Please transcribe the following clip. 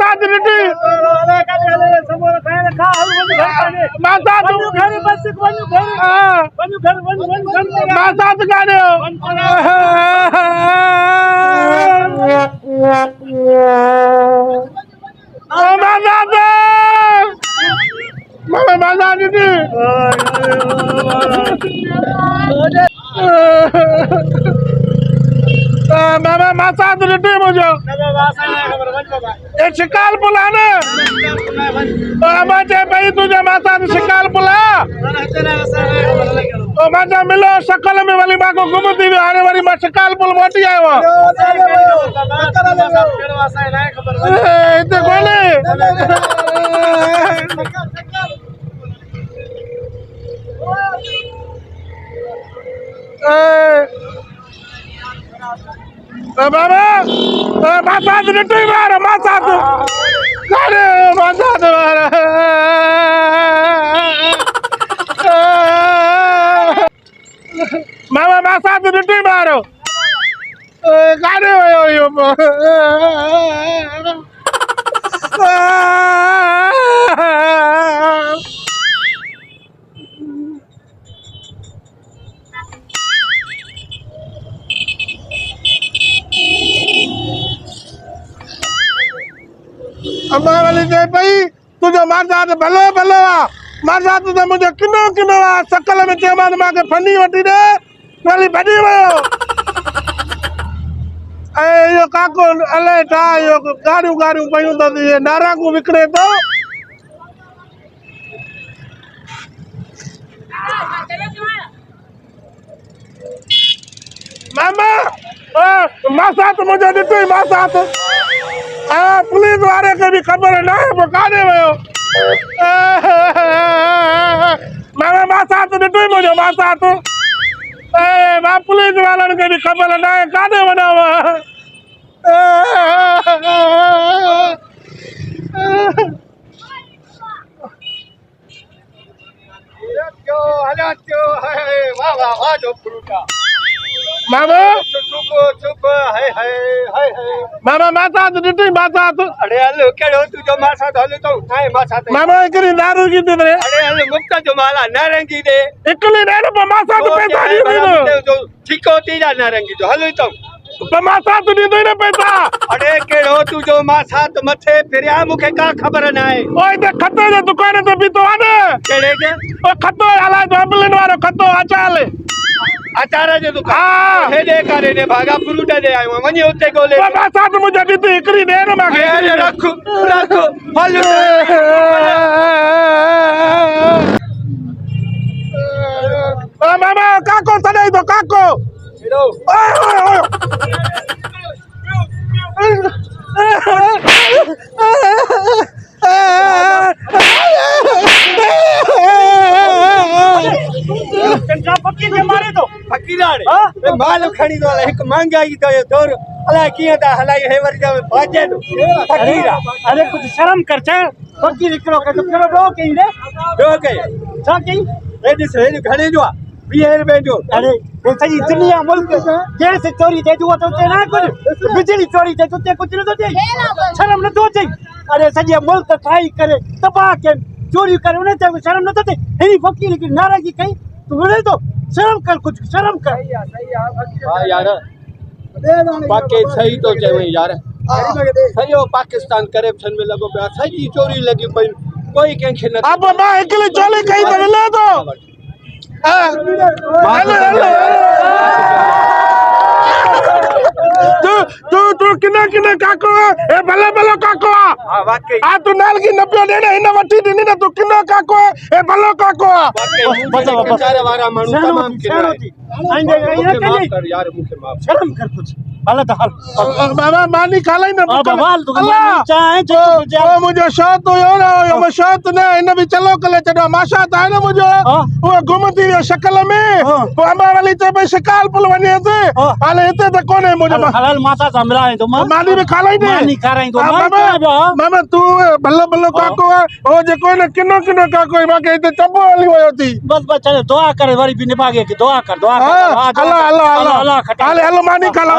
मासात ॾिठी मासात मासात काढियो मासात मामा मासात ॾिठी मामा मासात ॾिठी मुंहिंजो ये शिकाल पुला न मां चए पई तुंहिंजे मासात शिकाल पुला मां चयो मिलो शकल में वरी मां को गुम थी वियो हाणे वरी मां शिकाल पुल मोटी आयो आहियां हिते कोन्हे बाबा मासात ॾिठी मार मासात अरे मासात मार मामा मासात ॾिठी मार काॾे वियो इहो अम्मा वाली चए पई तुंहिंजो मासात भलो भलो आहे मासात त मुंहिंजो किनो किनो आहे शकल में चयोमांसि मूंखे फनी वठी ॾे वरी भॼी वियो ऐं इहो काको अलाए छा इहो गाड़ियूं गाड़ियूं पयूं अथसि इहे नारांगूं विकिणे थो मामा मासात मुंहिंजो ॾिठी मासात पुलिस वारे खे बि ख़बर न आहे पोइ काॾे वियो मामा मासात ॾिठी मुंहिंजो मासात मां पुलिस वारनि खे बि ख़बर न आहे काॾे वञाव मामा मामा मासात ॾिठी मासात अरे हलो कहिड़ो तुंहिंजो मासात हलो तो मासात मामा हिकिड़ी नारंगी थी ॾे अरे हलो मुफ़्त जो माला नारंगी दे हिकिड़ी ॾे न पोइ मासात पैसा ॾींदो ठीको थी जा नारंगी जो हलो तो पोइ मासात ॾींदो न पैसा अरे कहिड़ो तुंहिंजो मासात मथे फिरिया मूंखे का ख़बर न आहे ओ हिते खते जे दुकान ते बीठो आहे न कहिड़े खे ओ खतो हलाए थो अंबलिन वारो खतो अचाल अचार जो दुकान हेॾे करे ॾे भागा फ्रूट ॾे आयो आहियां वञी उते ॻोल्हे मासात मुंहिंजा ॾिठी हिकिड़ी ॾे न मूंखे रख रख हलो मामा काको तॾहिं थो काको माल खणी थो हले हिकु महांगाई जो दौर अलाए कीअं था हलाई हे वरी भाॼे फ़कीर अरे कुछ शर्म कर छा फकीर हिकिड़ो कयो कहिड़ो ॾोह कई रे ॿियो कई छा कई हे ॾिस हे घणे जो आहे 20 रुपए जो अरे ये सॼी दुनिया मुल्क गैस चोरी थिए थी उहो त उते न कुझु बिजली चोरी थिए उते कुझु नथो थिए शर्म नथो अचे अरे सॼे मुल्क ठाही करे तबाह कनि चोरियूं करे उन ते शर्म नथो थिए हेड़ी फ़कीर हिकिड़ी नाराज़गी कई तूं विढ़े थो शर्म कर कुझु शर्म कर हा यार वाकई सही तो चवे यार सॼो पाकिस्तान करप्शन में लॻो पियो आहे सॼी चोरी लॻी पई कोई कंहिंखे न अब मां हिकिड़ी चोरी कई त मिले थो तू किने किने काको ए भले भलो काको हां वाकई आ तू नालगी न पियो ॾेने हिन वठी ॾिनी न तू किनो काको ए भलो काको वाकई बेचारे वारा माण्हू तमाम किनो यार मूंखे माफ शर्म कर कुछ हाल त हाल बाबा मानी खालाई न बवाल तू चाहे जो मुझे शौत हुयो न हुयो शौत न इन भी चलो कले चढ़ो माशा त आहे न मुझो वो गुम थी वियो शकल में वो अम्मा वाली ते पे शिकाल पुल वने से हाले हिते त कोने मुझो हलाल माता समराए तो मानी भी खालाई ने मानी खाराई तो मामा तू भलो भलो काको ओ जे कोई न किनो किनो काको माके हिते चबो हली वयो थी बस बस चले दुआ करे वरी भी निभागे की दुआ कर अल्लाह अल्लाह अल्लाह अल्लाह मानी खाला